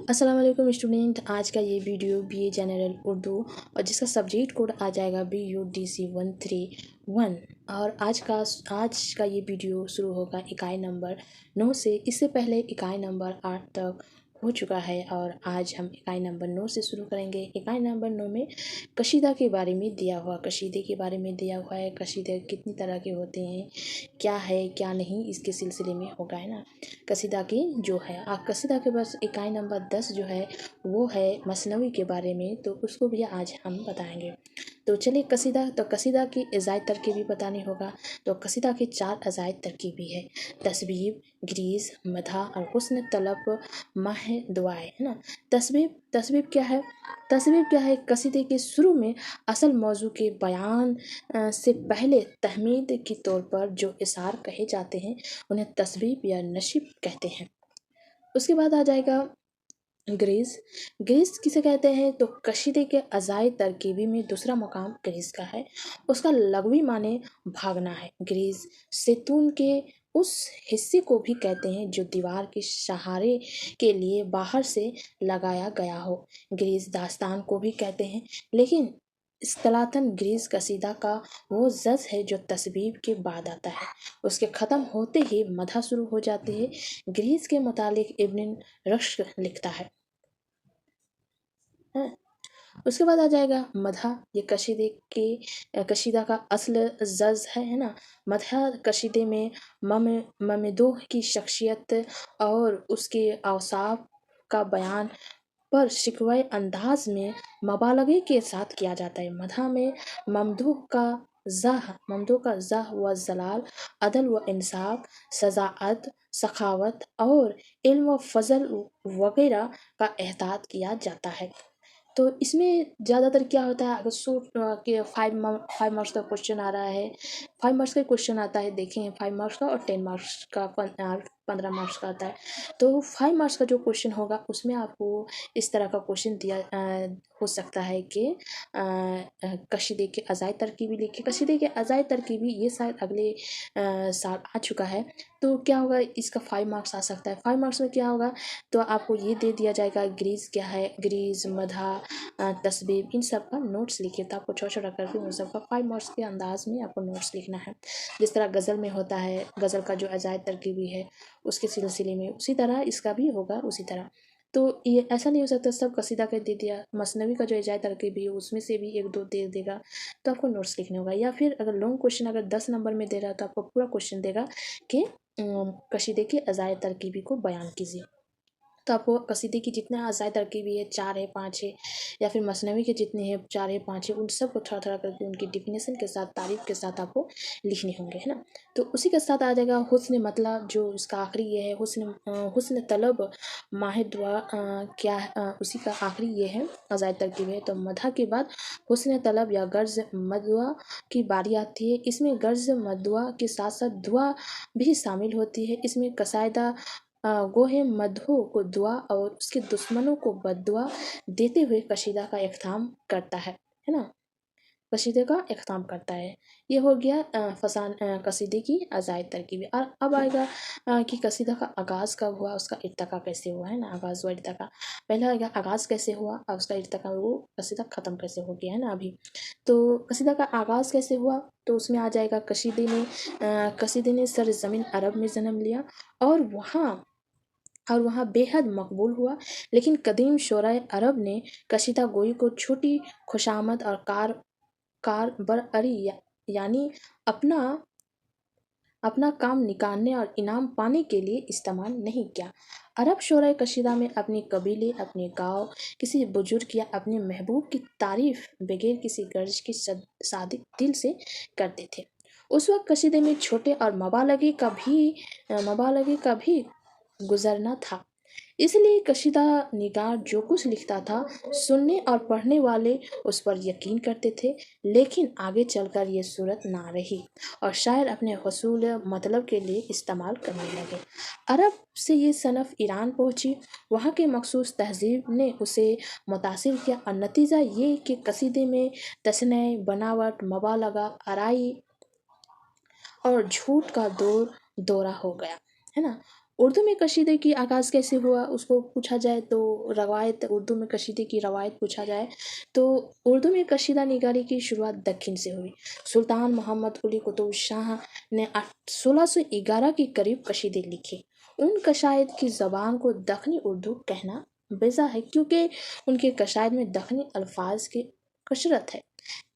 अस्सलाम वालेकुम स्टूडेंट। आज का ये वीडियो BA जनरल उर्दू और जिसका सब्जेक्ट कोड आ जाएगा BUDC 131। और आज का ये वीडियो शुरू होगा इकाई नंबर 9 से। इससे पहले इकाई नंबर 8 तक हो चुका है और आज हम इकाई नंबर 9 से शुरू करेंगे। इकाई नंबर 9 में कशीदा के बारे में दिया हुआ कशीदे के बारे में दिया हुआ है। कशीदे कितनी तरह के होते हैं, क्या है क्या नहीं, इसके सिलसिले में होगा, है ना। कसीदा की जो है कसीदा के बस इकाई नंबर 10 जो है वो है मसनवी के बारे में, तो उसको भी आज हम बताएंगे। तो चलिए कसीदा की अजायद तरकीब भी बतानी होगा। तो कसीदा के 4 अजायद तरकीबी है: तस्बीब, ग्रीज, मधा और हुस्न तलब, माह, दुआएं, है ना। तस्बीब क्या है? कसीदे के शुरू में असल मौजू के बयान से पहले तहमीद के तौर पर जो इशार कहे जाते हैं उन्हें तस्बीब या नशीब कहते हैं। उसके बाद आ जाएगा ग्रीज किसे कहते हैं? तो कशीदे के अजायद तरकीबी में दूसरा मकाम ग्रीज का है। उसका लग़वी माने भागना है। ग्रीज सेतून के उस हिस्से को भी कहते हैं जो दीवार के सहारे के लिए बाहर से लगाया गया हो। ग्रीज दास्तान को भी कहते हैं, लेकिन इस्तिलाहन ग्रीज कसीदा का वो जज है जो तस्बीब के बाद आता है। उसके ख़त्म होते ही मधा शुरू हो जाती है। ग्रीज के मुतालिक इब्न रश्द लिखता है। उसके बाद आ जाएगा मधा। ये कशीदा का असल जज है ना। मधा कशीदे में ममदोह की शख्सियत और उसके औसाफ का बयान पर शिकवे अंदाज में मुबालगे के साथ किया जाता है। मधा में ममदूह का ज़ह व जलाल, अदल व इंसाफ, सजाअत, सखावत और इल्म व फजल वगैरह का एहतात किया जाता है। तो इसमें ज़्यादातर क्या होता है, अगर के 5 मार्क्स का क्वेश्चन आ रहा है, 5 मार्क्स का क्वेश्चन आता है, देखें 5 मार्क्स का और 10 मार्क्स का 15 मार्क्स का आता है। तो 5 मार्क्स का जो क्वेश्चन होगा उसमें आपको इस तरह का क्वेश्चन दिया हो सकता है कि कशीदे के अजायद तरकीबी लिखिए। कशीदे के अजायद तरकीबी ये शायद अगले साल आ चुका है। तो क्या होगा, इसका 5 मार्क्स आ सकता है। 5 मार्क्स में क्या होगा, तो आपको ये दे दिया जाएगा ग्रीज क्या है, ग्रीज, मधा, तस्बीब, इन सब का नोट्स लिखिए। तो आपको छोटा करके उन सब का 5 मार्क्स के अंदाज में आपको नोट्स लिखना है। जिस तरह गज़ल में होता है, गज़ल का जो अजायद तरकीबी है उसके सिलसिले में, उसी तरह इसका भी होगा उसी तरह। तो ये ऐसा नहीं हो सकता सब कसीदा का दे दिया। मसनवी का जो अजायद तरकीबी है उसमें से भी 1-2 दे देगा, तो आपको नोट्स लिखने होगा। या फिर अगर लॉन्ग क्वेश्चन अगर 10 नंबर में दे रहा है तो आपको पूरा क्वेश्चन देगा कि कशीदे के अजायद तरकीबी को बयान कीजिए। तो आपको कसीदे की जितने अजायद तरकीबी है, 4 है, 5 है, या फिर मसनवी के जितने हैं 4 है, 5 है, उन सब को थोड़ा करके उनकी डिफिनेशन के साथ, तारीफ के साथ आपको लिखने होंगे, है ना। तो उसी के साथ आ जाएगा हुस्न मतलब, जो इसका आखिरी ये है हुस्न तलब, माह दुआ, उसी का आखिरी ये है अजायद तरकीब है। तो मधा के बाद हुस्न तलब या गर्ज मदुआ की बारी आती है। इसमें गर्ज मदुआ के साथ साथ दुआ भी शामिल होती है। इसमें कसायदा गोहे मधु को दुआ और उसके दुश्मनों को बद्दुआ देते हुए कशीदा का इख्तिताम करता है ना। कशीदे का इख्तिताम करता है। ये हो गया कसीदे की अजायद तरकीबें। और अब आएगा कि कसीदा का आगाज़ कब हुआ, उसका इर्तका कैसे हुआ, है ना। आगाज़ व इर्तका, पहला आएगा आगाज़ कैसे हुआ और उसका इर्तका, वो कसीदा ख़त्म कैसे हो गया, है ना। अभी तो कसीदा का आगाज़ कैसे हुआ, तो उसमें आ जाएगा कसीदे ने सरज़मीन अरब में जन्म लिया और वहाँ बेहद मकबूल हुआ। लेकिन कदीम शोराए अरब ने कशीदा गोई को छोटी खुशामद और कारबरअरी यानी अपना काम निकालने और इनाम पाने के लिए इस्तेमाल नहीं किया। अरब शोराए कशीदा में अपने कबीले, अपने गांव, किसी बुजुर्ग या अपने महबूब की तारीफ बगैर किसी गर्ज के सादिक दिल से करते थे। उस वक्त कशीदे में छोटे और मुबालगे का भी गुजरना था। इसलिए कशीदा निगार जो कुछ लिखता था, सुनने और पढ़ने वाले उस पर यकीन करते थे, लेकिन आगे चलकर ये सूरत ना रही और शायर अपने हसूल मतलब के लिए इस्तेमाल करने लगे। अरब से ये सनफ़ ईरान पहुंची। वहाँ के मखसूस तहजीब ने उसे मुतासिर किया और नतीजा ये कि कसीदे में तसनय, बनावट, मुबालगा, आराई और झूठ का दौरा हो गया, है ना। उर्दू में कसीदे की आगाज़ कैसे हुआ उसको पूछा जाए तो रवायत, उर्दू में कसीदे की रवायत पूछा जाए तो उर्दू में कसीदा निगारी की शुरुआत दक्षिण से हुई। सुल्तान मोहम्मद कुली कुतुब शाह ने 1611 के करीब कसीदे लिखे। उन कसायद की ज़बान को दखनी उर्दू कहना बेजा है क्योंकि उनके कसायद में दखनी अल्फाज की कसरत है।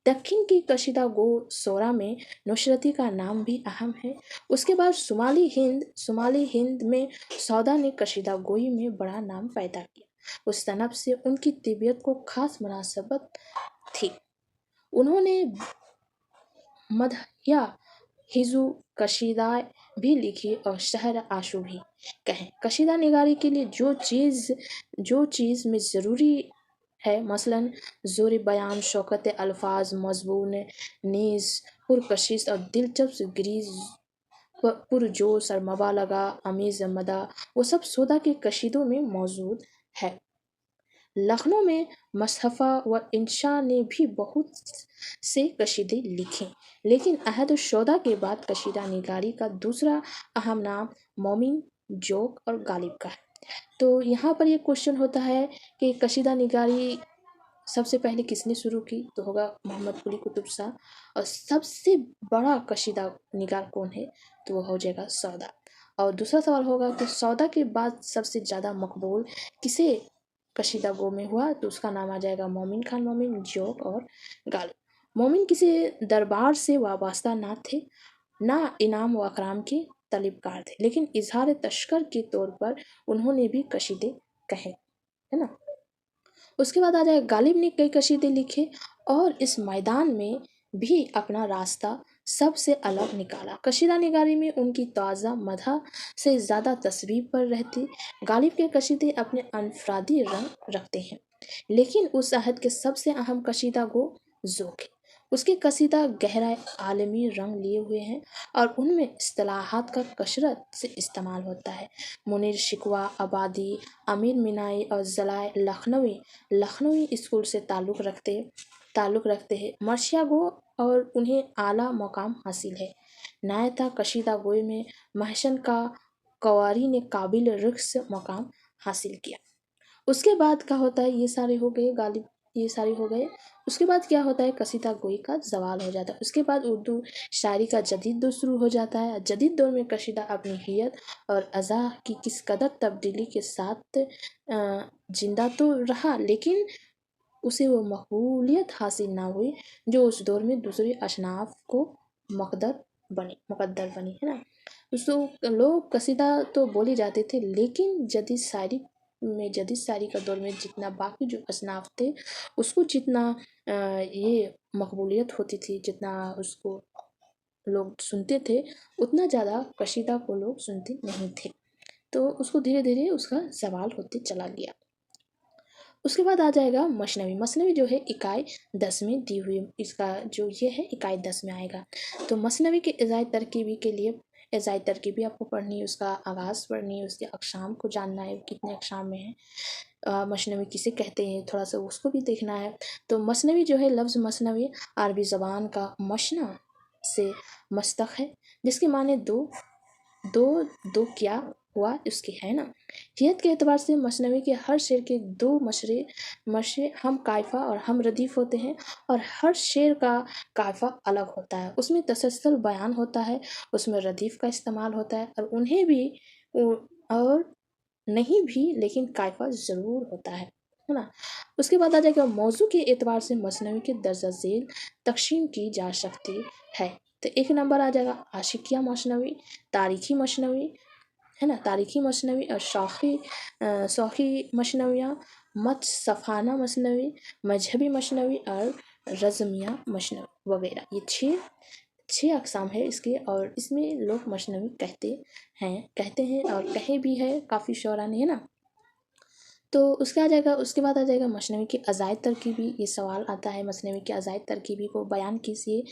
दक्षिण की कशीदा गो सोरा में नुसरती का नाम भी अहम है। उसके बाद शुमाली हिंद में सौदा ने कशीदा गोई में बड़ा नाम पैदा किया। उस सनब से उनकी तिबियत को खास मुनासबत थी। उन्होंने मदहिया हिजू कशीदाएँ भी लिखी और शहर आशू भी कहें। कशीदा निगारी के लिए जो चीज़ में ज़रूरी है मसलन ज़ोर बयान, शौकत अल्फाज, मज़मून नीज़, पुरकशिश और दिलचस्प गरीज़ पुरजोश और मबालगा अमीज़ मदा, वो सब सौदा के कशीदों में मौजूद है। लखनऊ में मसहफ़ा व इंशा ने भी बहुत से कशीदे लिखे, लेकिन अहद सौदा के बाद कशीदा निगारी का दूसरा अहम नाम मोमिन, जोक और गालिब का है। तो यहाँ पर ये क्वेश्चन होता है कि कशीदा निगारी सबसे पहले किसने शुरू की, तो होगा मोहम्मद कुली कुतुब शाह। और सबसे बड़ा कशीदा निगार कौन है, तो वो हो जाएगा सौदा। और दूसरा सवाल होगा कि सौदा के बाद सबसे ज़्यादा मकबूल किसे कशीदा गो में हुआ, तो उसका नाम आ जाएगा मोमिन खान मोमिन, जोक और गालिब। मोमिन किसी दरबार से वाबस्ता ना थे, ना इनाम व अकराम के तलबगार थे, लेकिन इजहार तशक्कर के तौर पर उन्होंने भी कशीदे कहे, है ना। उसके बाद आ जाए गालिब ने कई कशीदे लिखे और इस मैदान में भी अपना रास्ता सबसे अलग निकाला। कशीदा निगारी में उनकी ताज़ा मदह से ज़्यादा तस्वीर पर रहती। गालिब के कशीदे अपने अनफरादी रंग रखते हैं, लेकिन उस अहद के सबसे अहम कशीदा गो ज़ोक है। उसके कसीदा गहरा आलमी रंग लिए हुए हैं और उनमें इस्तिलाहात का कसरत से इस्तेमाल होता है। मुनीर शिकवा आबादी, अमीर मिनाई और ज़लाए लखनवी स्कूल से ताल्लुक़ रखते हैं। मर्शिया गो और उन्हें आला मकाम हासिल है। नायता कशीदा गोई में महसन का कवारी ने काबिल रिक्स मकाम हासिल किया। उसके बाद क्या होता है, ये सारे हो गए गालिब, ये सारे हो गए। उसके बाद क्या होता है, कसीदा गोई का ज़वाल हो जाता है। उसके बाद उर्दू शायरी का जदीद दौर शुरू हो जाता है। जदीद दौर में कसीदा अपनी हियत और अज़ा की किस कदर तब्दीली के साथ जिंदा तो रहा, लेकिन उसे वो मकबूलियत हासिल ना हुई जो उस दौर में दूसरे असनाफ को मुकद्दर बनी, है ना। तो लोग कसीदा तो बोले जाते थे, लेकिन जदीद शायरी का दौर में जितना बाकी जो असनाफ थे उसको जितना ये मकबूलियत होती थी, जितना उसको लोग सुनते थे, उतना ज़्यादा कसीदा को लोग सुनते नहीं थे। तो उसको धीरे धीरे उसका ज़वाल होते चला गया। उसके बाद आ जाएगा मसनवी। मसनवी जो है इकाई 10 में दी हुई, इसका जो ये है इकाई 10 में आएगा। तो मसनवी के इज़ाई तरकीबी के लिए इज़ाई तरकीबी आपको पढ़नी है, उसका आगाज़ पढ़नी है, उसके अक़साम को जानना है, कितने अक़साम में है, मसनवी किसे कहते हैं, थोड़ा सा उसको भी देखना है। तो मसनवी जो है, लफ्ज़ मसनवी अरबी ज़बान का मशना से मस्तक है, जिसके माने दो दो क्या हुआ उसके, है ना। हियत के एतबार से मसनवी के हर शेर के दो मशरे हम कायफा और हम रदीफ़ होते हैं, और हर शेर का कायफा अलग होता है। उसमें तसलसल बयान होता है, उसमें रदीफ़ का इस्तेमाल होता है, और उन्हें भी और नहीं भी, लेकिन कायफा ज़रूर होता है ना। उसके बाद आ जाएगा मौजू के एतबार से मसनवी के दर्जा झेल तक़सीम की जा सकती है। तो एक नंबर आ जाएगा आशिकिया मसनवी, तारीख़ी मसनवी, है ना, तारीख़ी मसनवी और शौक़ी मसनवियाँ, सफ़ाना मसनवी, मजहबी मसनवी और रज़मिया मसनवी वगैरह। ये छः अक़साम है इसके, और इसमें लोग मसनवी कहते हैं और कहे भी है काफ़ी शौरा ने, है ना। तो उसके बाद आ जाएगा मसनवी की अज़ायद तरकीबी। ये सवाल आता है, मसनवी की अज़ायद तरकीबी को बयान कीजिए,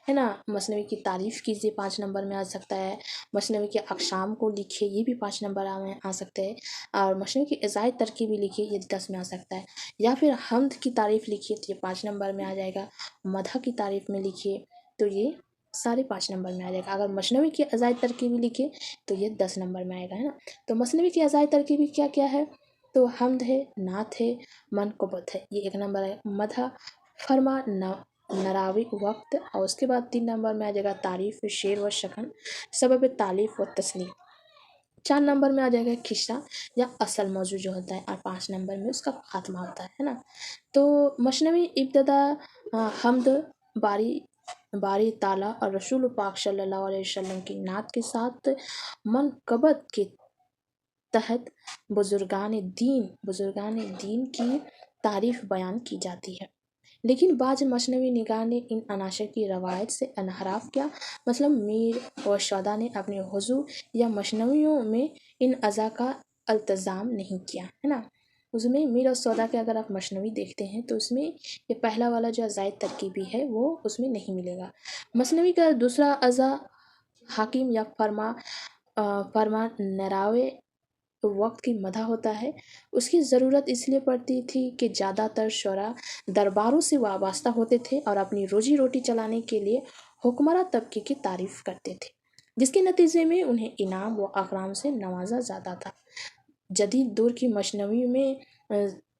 है ना। मसनवी की तारीफ़ कीजिए, 5 नंबर में आ सकता है। मसनवी के अक़साम को लिखिए, ये भी 5 नंबर में आ सकते हैं। और मसनवी की अज़ायद तरकीबी लिखिए, ये 10 में आ सकता है। या फिर हम्द की तारीफ़ लिखिए, तो ये 5 नंबर में आ जाएगा। मदह की तारीफ़ में लिखिए, तो ये साढ़े 5 नंबर में आ जाएगा। अगर मसनवी की अजाई तरकीबी लिखे तो ये 10 नंबर में आएगा, है ना। तो मसनवी की अजाई तरकीबी क्या क्या है, तो हमद है, नात है, मनक़बत है, ये 1 नंबर है। मदह, फरमा, नरावी, वक्त, और उसके बाद 3 नंबर में आ जाएगा तारीफ़, शेर व शकन, सबब तालीफ़ व तस्नीफ़। 4 नंबर में आ जाएगा खिस्सा या असल मौजू जो होता है, और 5 नंबर में उसका खात्मा होता है ना। तो मसनवी इब्तदा हमद, बारी बारी ताला और रसूल पाक सल्लल्लाहु अलैहि वसल्लम की नात के साथ मनक़बत के तहत बुजुर्गान दीन की तारीफ़ बयान की जाती है। लेकिन बाज़ मसनवी निगाह ने इन अनासर की रवायत से इनहराफ किया। मतलब मीर और शौदा ने अपने हुज़ू या मसनवियों में इन अज़ा का अल्तज़ाम नहीं किया, है ना। उसमें मीर और सौदा के अगर आप मसनवी देखते हैं तो उसमें ये पहला वाला जो ज़ायद तरकीबी है वो उसमें नहीं मिलेगा। मसनवी का दूसरा अज़ा हाकिम या फरमा नरावे वक्त की मदह होता है। उसकी ज़रूरत इसलिए पड़ती थी कि ज़्यादातर शुरा दरबारों से वाबस्ता होते थे और अपनी रोजी रोटी चलाने के लिए हुक्मरान तबके की तारीफ़ करते थे, जिसके नतीजे में उन्हें इनाम व अकराम से नवाजा जाता था। जदीद दौर की मसनवी में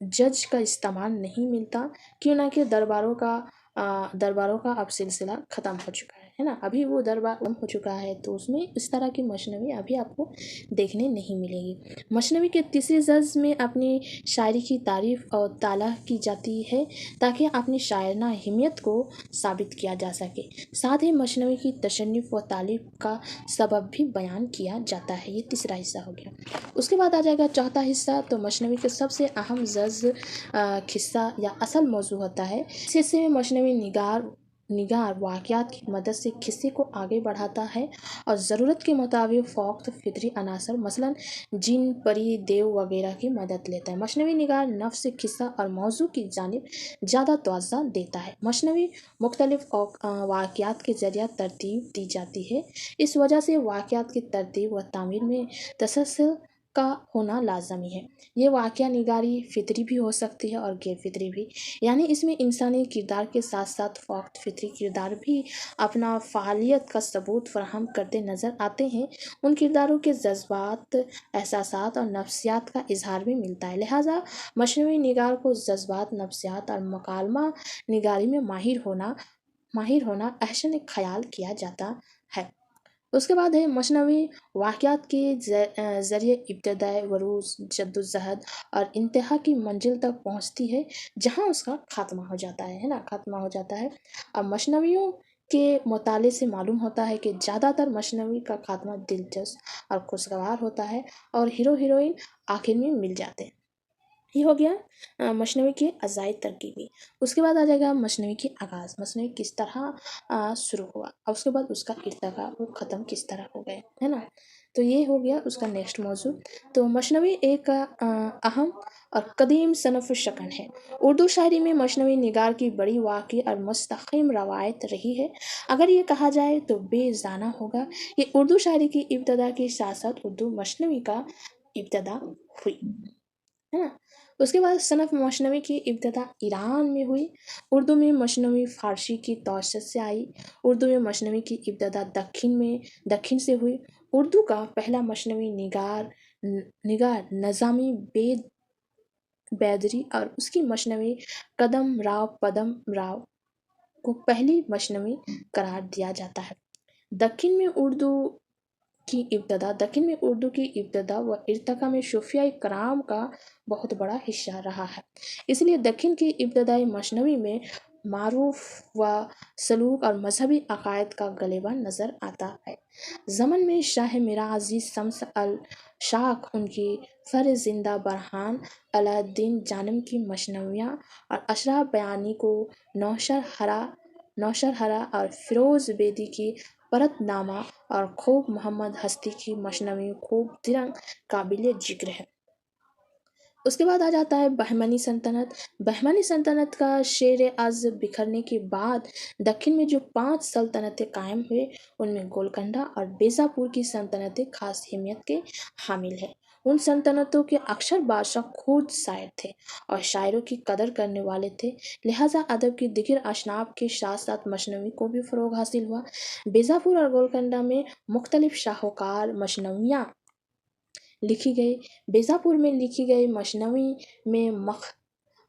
जज का इस्तेमाल नहीं मिलता, क्यों ना कि दरबारों का अब सिलसिला ख़त्म हो चुका है ना। अभी वो दरबार ख़त्म हो चुका है, तो उसमें इस तरह की मसनवी अभी आपको देखने नहीं मिलेगी। मसनवी के तीसरे जज़ में अपनी शायरी की तारीफ़ और ताला की जाती है ताकि अपनी शायराना हिम्मत को साबित किया जा सके। साथ ही मसनवी की तशन्नुफ़ व तालीफ़ का सबब भी बयान किया जाता है। ये तीसरा हिस्सा हो गया। उसके बाद आ जाएगा चौथा हिस्सा। तो मसनवी के सबसे अहम जज़ खिस्सा या असल मौजू होता है। इस हिस्से में मसनवी निगार वाक़यात की मदद से खिस्से को आगे बढ़ाता है और ज़रूरत के मुताबिक फ़ौक़ फितरी अनासर मसलन जिन, परी, देव वगैरह की मदद लेता है। मसनवी निगार नफ्स खिस्सा और मौजू की जानिब ज़्यादा तवज्जो देता है। मसनवी मुख्तलिफ़ वाक़यात के ज़रिए तरतीब दी जाती है। इस वजह से वाक़यात की तरतीब व तामीर में तसलसल का होना लाज़मी है। ये वाक़या निगारी फ़ितरी भी हो सकती है और गैर फ़ितरी भी, यानी इसमें इंसानी किरदार के साथ साथ फ़ौक़ फ़ितरी किरदार भी अपना फ़ालियत का सबूत फ़राहम करते नज़र आते हैं। उन किरदारों के जज्बात, एहसासात और नफ्सियात का इजहार भी मिलता है। लिहाजा मसनवी निगार को जज्बात, नफ्सियात और मकालमा निगारी में माहिर होना अहसन ख्याल किया जाता है। उसके बाद है मसनवी वाक़यात के ज़रिए इब्तिदाए वरूज, जद्दोजहद और इंतहा की मंजिल तक पहुँचती है, जहाँ उसका खात्मा हो जाता है ना, खात्मा हो जाता है। अब मसनवियों के मुताले से मालूम होता है कि ज़्यादातर मसनवी का खात्मा दिलचस्प और खुशगवार होता है और हीरो हीरोइन आखिर में मिल जाते हैं। ये हो गया मसनवी के अज़ायद तरकीबी। उसके बाद आ जाएगा मसनवी की आगाज़, मसनवी किस तरह शुरू हुआ और उसके बाद उसका इर्तिक़ा वो ख़त्म किस तरह हो गए, है ना। तो ये हो गया उसका नेक्स्ट मौजू। तो मसनवी एक अहम और कदीम सनफ़ शकन है। उर्दू शायरी में मसनवी निगार की बड़ी वाक़ई और मुस्तक़िम रवायत रही है। अगर ये कहा जाए तो बेज़ाना होगा कि उर्दू शायरी की इब्तिदा के साथ साथ उर्दू मसनवी का इब्तिदा हुई, है ना। उसके बाद सनफ़ मसनवी की इब्तिदा ईरान में हुई। उर्दू में मसनवी फ़ारसी की तवस्सुत से आई। उर्दू में मसनवी की इब्तिदा दक्षिण से हुई। उर्दू का पहला मसनवी निगार नज़ामी बैदरी और उसकी मसनवी पदम राव को पहली मसनवी करार दिया जाता है। दक्षिण में उर्दू की इब्तिदा व इर्तिक़ा में सूफ़िया कराम का बहुत बड़ा हिस्सा रहा है। इसलिए दक्षिण की इब्तिदाई मसनवी में मारूफ़ व सलूक और मजहबी अक़ायद का गलबा नज़र आता है। ज़मन में शाह मीरा अज़ीज़ शम्स अल शाख, उनकी फ़र ज़िंदा बरहान अलाउद्दीन जानम की मसनवियाँ और अशराफ़ बयानी को नौशर हरा और फ़िरोज़ बेदी की परतनामा और ख़ूब मोहम्मद हस्ती की मसनवी खूब तिरंग काबिल ज़िक्र है। उसके बाद आ जाता है बहमनी सल्तनत। बहमनी सल्तनत का शेर अज़ बिखरने के बाद दक्षिण में जो 5 सल्तनतें कायम हुए, उनमें गोलकंडा और बीजापुर की सल्तनतें खास अहमियत के हामिल है। उन सल्तनतों के अक्सर बादशाह खुद शायर थे और शायरों की कदर करने वाले थे, लिहाजा अदब की दिगर अशनाब के साथ साथ मजनवी को भी फ़रोग हासिल हुआ। बीजापुर और गोलकंडा में मुख्तलिफ शाहकार मजनवियाँ लिखी गई। बीजापुर में लिखी गई मजनवी में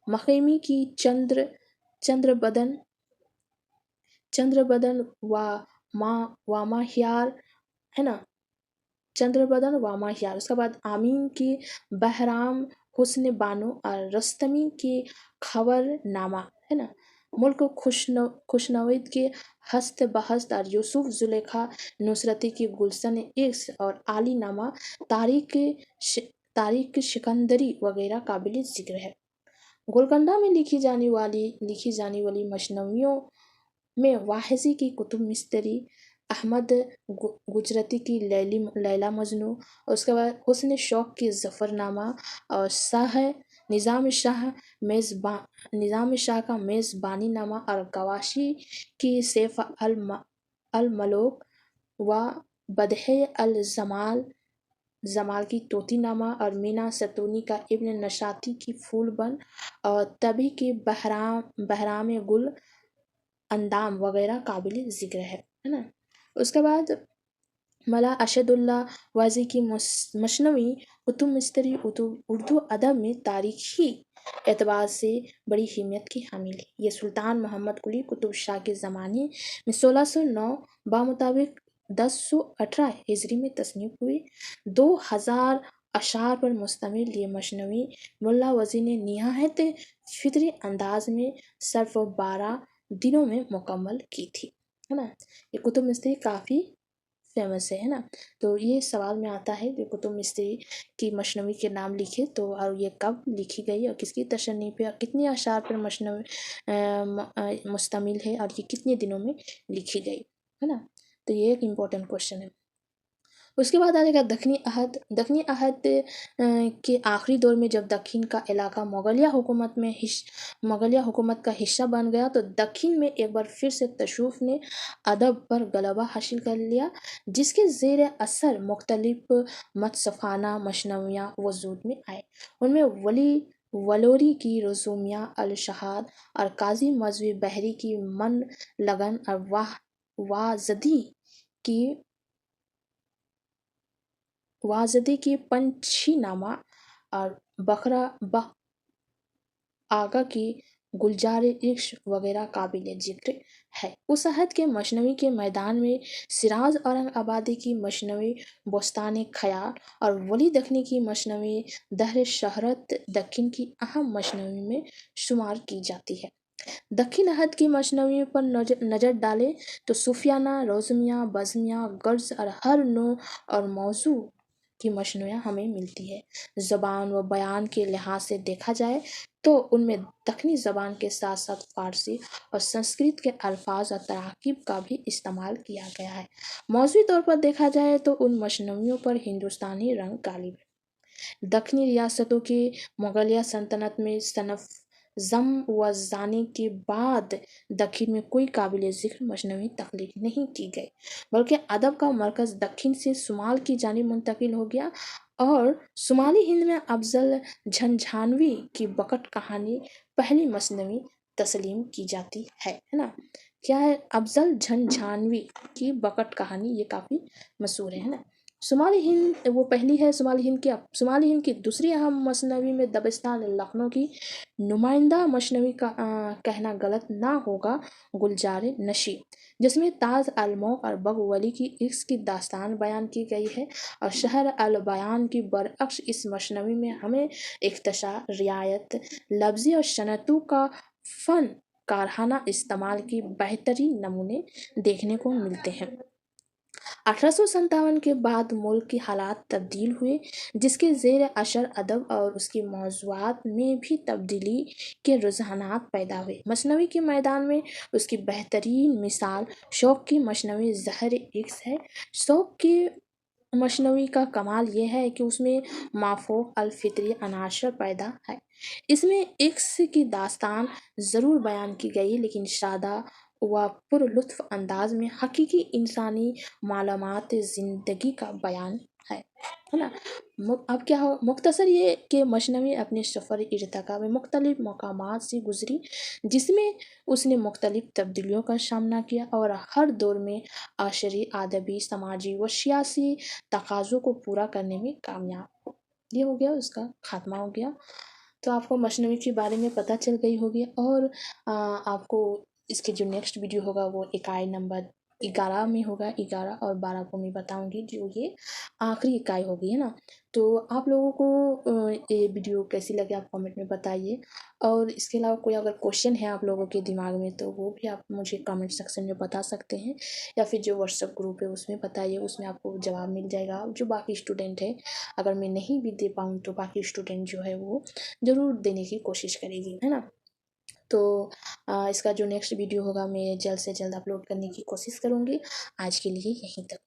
मखीमी की चंद्रबदन चंद्रबदन वामाहियार, है ना, चंद्रबदन वामाहियार। उसके बाद आमीन की बहराम हुस्न बानो और रस्तमी की खबरनामा, है ना, मुल्क खुशनवीद के हस्त बहस्त और यूसुफ जुलेखा नुसरती की गुलशन इश्क और आली नामा तारीख सिकंदरी वगैरह काबिल जिक्र है। गोलकंडा में लिखी जाने वाली मजनवियों में वाहिसी की कुतुब मिस्त्री, अहमद गुजरती की लैला मजनू, और उसके बाद हुस्न शौक की जफ़रनामा, और निज़ाम शाह का मेज़बानी नामा, और गवाशी की सैफ अल मलोक व बदहे अल जमाल की तोती नामा, और मीना सतूनी का इब्न नशाती की फूल बन, और तभी की बहराम गुल अंदाम वगैरह काबिल ज़िक्र है ना। उसके बाद मला अशदुल्ला वाजी की मसनवी कुतुब मिस्त्री उर्दू अदब में तारीखी एतबार से बड़ी अहमियत की हामिल है। ये सुल्तान मोहम्मद कुली कुतुब शाह के ज़माने में 1609 बामुताबिक 1018 हिजरी में तसनीफ हुई। 2000 अशार पर मुश्तमिल ये मसनवी मुल्ला वजी ने निहायत फितरी अंदाज में सिर्फ 12 दिनों में मुकम्मल की थी, है ना। ये कुतुब मिस्त्री काफ़ी फेमस है ना। तो ये सवाल में आता है कि कुतुब मिस्त्री की मसनवी के नाम लिखे तो, और ये कब लिखी गई और किसकी तशन्नी पे और कितने अशार पर मसनवी मुश्तमिल है और ये कितने दिनों में लिखी गई, है ना। तो ये एक इम्पोर्टेंट क्वेश्चन है। उसके बाद आ जाएगा दक्षिणी अहद। दक्षिणी अहद के आखिरी दौर में जब दक्षिण का इलाका मुगलिया हुकूमत का हिस्सा बन गया तो दक्षिण में एक बार फिर से तशरीफ ने अदब पर गलबा हासिल कर लिया, जिसके ज़ेर असर मुख्तलिफ मतसफ़ाना मसनवियाँ वजूद में आए। उनमें वलोरी की रसूमिया अल शहाद और काजी मजवी बहरी की मन लगन और वाजदी की पंछीनामा और आगा की गुलजार इश्क वगैरह काबिल जिक्र है। उस अहद के मसनवी के मैदान में सिराज औरंगाबादी की मसनवी बोस्तान ख़याल और वली दखनी की मसनवी दहर शहरत दक्षिण की अहम मसनवी में शुमार की जाती है। दक्षिण अहद की मसनवी पर नज़र डालें तो सूफियाना, रोज़मिया, बज़मिया, गर्ज और हर नौ और मौजू की मसनवियाँ हमें मिलती है। ज़बान व बयान के लिहाज से देखा जाए तो उनमें दक्षिणी ज़बान के साथ साथ फ़ारसी और संस्कृत के अल्फाज और तराकीब का भी इस्तेमाल किया गया है। मौजूदी तौर पर देखा जाए तो उन मसनवियों पर हिंदुस्तानी रंग गालिब है। दक्षिणी रियासतों की मुगलिया सल्तनत में सनफ जम व जानी के बाद दक्षिण में कोई काबिल ज़िक्र मसनवी तख्लीक नहीं की गई, बल्कि अदब का मरकज़ दक्षिण से शुमाल की जानिब मुंतकिल हो गया और शुमाली हिंद में अफजल झंझानवी की बकट कहानी पहली मसनवी तस्लीम की जाती है ना। क्या है? अफजल झंझानवी की बकट कहानी, ये काफ़ी मशहूर है ना। शुमाली हिंद वो पहली है। शुमाली हिंद की दूसरी अहम मसनवी में दबिस्तान लखनऊ की नुमाइंदा मसनवी का कहना गलत ना होगा गुलजार नशी, जिसमें ताज अलमौक और बग वली की इश्क की दास्तान बयान की गई है। और शहर अल बयान की बरअक्स इस मसनवी में हमें इख्तिसार, रियायत, लफ्ज़ी और सनतों का फ़न कारहाना इस्तेमाल की बेहतरीन नमूने देखने को मिलते हैं। 1857 के बाद मुल्क की हालात तब्दील हुए, जिसके ज़ेर असर अदब और उसकी मौज़ूआत में भी तब्दीली के रुझानात पैदा हुए। मसनवी के मैदान में उसकी बेहतरीन मिसाल शौक़ की मसनवी ज़हर इश्क है। शौक़ की मसनवी का कमाल यह है कि उसमें माफ़ूक़ अल-फ़ितरी अनासर पैदा है। इसमें इश्क की दास्तान ज़रूर बयान की गई, लेकिन सादा व पुरलुत्फ़ अंदाज में हकीकी इंसानी मालूमात ज़िंदगी का बयान है ना। अब क्या हो, मुख्तसर ये कि मजनवी अपने सफ़र इर्तिका में मुख्तलिफ मकामात से गुजरी, जिसमें उसने मुख्तलिफ तब्दीलियों का सामना किया और हर दौर में आशरी, अदबी, समाजी व सियासी तकाज़ों को पूरा करने में कामयाब हो। ये हो गया, उसका खात्मा हो गया। तो आपको मजनवी के बारे में पता चल गई होगी। और आपको इसके जो नेक्स्ट वीडियो होगा वो इकाई नंबर 11 में होगा। 11 और 12 को मैं बताऊंगी, जो ये आखिरी इकाई होगी, है ना। तो आप लोगों को ये वीडियो कैसी लगे आप कमेंट में बताइए। और इसके अलावा कोई अगर क्वेश्चन है आप लोगों के दिमाग में तो वो भी आप मुझे कमेंट सेक्शन में बता सकते हैं, या फिर जो व्हाट्सएप ग्रुप है उसमें बताइए, उसमें आपको जवाब मिल जाएगा। जो बाकी स्टूडेंट है, अगर मैं नहीं भी दे पाऊँ तो बाकी स्टूडेंट जो है वो ज़रूर देने की कोशिश करेगी, है ना। तो इसका जो नेक्स्ट वीडियो होगा मैं जल्द से जल्द अपलोड करने की कोशिश करूँगी। आज के लिए यहीं तक।